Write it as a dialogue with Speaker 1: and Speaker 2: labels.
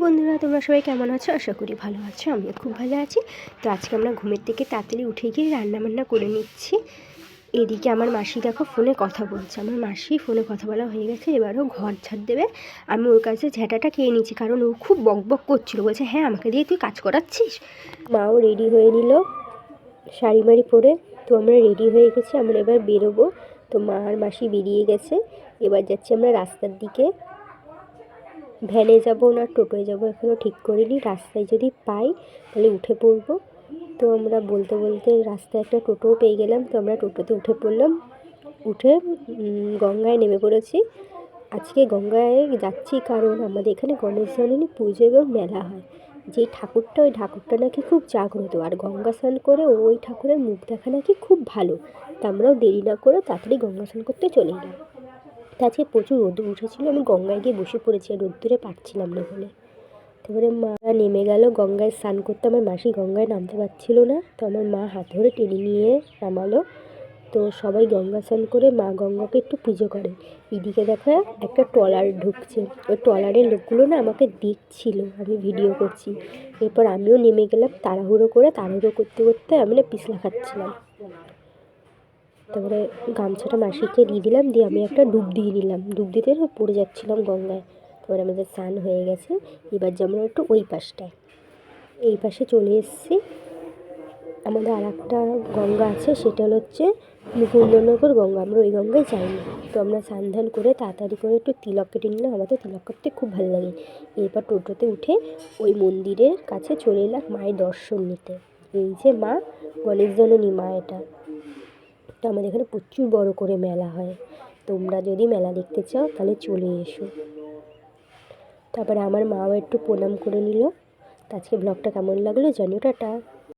Speaker 1: বন্ধুরা, তোমরা সবাই কেমন আছো? আশা করি ভালো আছো। আমিও খুব ভালো আছি। তো আজকে আমরা ঘুমের থেকে তাড়াতাড়ি উঠে গিয়ে রান্নাবান্না করে নিচ্ছি। এদিকে আমার মাসি দেখো ফোনে কথা বলছে। আমার মাসি ফোনে কথা বলা হয়ে গেছে, এবারও ঘর ঝাড় দেবে। আমি ওর কাছে ঝ্যাঁটাটা খেয়ে নিচ্ছি, কারণ ও খুব বকবক করছিলো। বলছে হ্যাঁ, আমাকে দিয়ে তুই কাজ করাচ্ছিস। মাও রেডি হয়ে নিল শাড়ি মাড়ি পরে। তো আমরা রেডি হয়ে গেছি, আমরা এবার বেরোবো। তো মা আর মাসি বেরিয়ে গেছে। এবার যাচ্ছি আমরা রাস্তার দিকে। ভ্যানে যাব না টোটোয় যাব এখনও ঠিক করিনি। রাস্তায় যদি পাই তাহলে উঠে পড়বো। তো আমরা বলতে বলতে রাস্তায় একটা টোটোও পেয়ে গেলাম। তো আমরা টোটোতে উঠে পড়লাম। উঠে গঙ্গায় নেমে পড়েছি। আজকে গঙ্গায় যাচ্ছি কারণ আমাদের এখানে গণেশ জননী পুজো এবং মেলা হয়। যেই ঠাকুরটা, ওই ঠাকুরটা নাকি খুব জাগ্রত, আর গঙ্গা স্নান করে ওই ঠাকুরের মুখ দেখা নাকি খুব ভালো। তা আমরাও দেরি না করে তাড়াতাড়ি গঙ্গা স্নান করতে চলে এলাম। তা আজকে প্রচুর রোদ্দুর উঠেছিল, আমি গঙ্গায় গিয়ে বসে পড়েছি, আর রোদ্দুরে পারছিলাম না বলে। তারপরে মা নেমে গেল গঙ্গায় স্নান করতে। আমার মাসি গঙ্গায় নামতে পারছিল না, তো আমার মা হাত ধরে টেনে নিয়ে নামালো। তো সবাই গঙ্গা স্নান করে মা গঙ্গাকে একটু পুজো করে। এদিকে দেখো একটা ট্রলার ঢুকছে। ওই ট্রলারের লোকগুলো না আমাকে দেখছিল আমি ভিডিও করছি। এরপর আমিও নেমে গেলাম তাড়াহুড়ো করতে করতে আমি না পিছলা খাচ্ছিলাম। তারপরে গামছাটা মাসিকে দিয়ে দিলাম, দিয়ে আমি একটা ডুব দিয়ে নিলাম। ডুব দিতে পড়ে যাচ্ছিলাম গঙ্গায়। তারপরে আমাদের স্নান হয়ে গেছে। এবার যেমন একটু ওই পাশটায়, এই পাশে চলে এসেছি। আমাদের আর একটা গঙ্গা আছে, সেটা হচ্ছে মুকুন্দনগর গঙ্গা। আমরা ওই গঙ্গায় যাইনি। তো আমরা স্নান ধান করে তাড়াতাড়ি করে একটু তিলক কেটে নিলাম। আমার তো তিলক করতে খুব ভালো লাগে। এরপর টোটোতে উঠে ওই মন্দিরের কাছে চলে এলাম মায়ের দর্শন নিতে। এই যে মা গণেশ জননী মা, এটা তো আমাদের এখানে প্রচুর বড় করে মেলা হয়। তোমরা যদি মেলা দেখতে চাও তাহলে চলে এসো। তারপরে আমার মাও একটু প্রণাম করে নিল। তো আজকে ব্লগটা কেমন লাগলো জানিও। টাটা।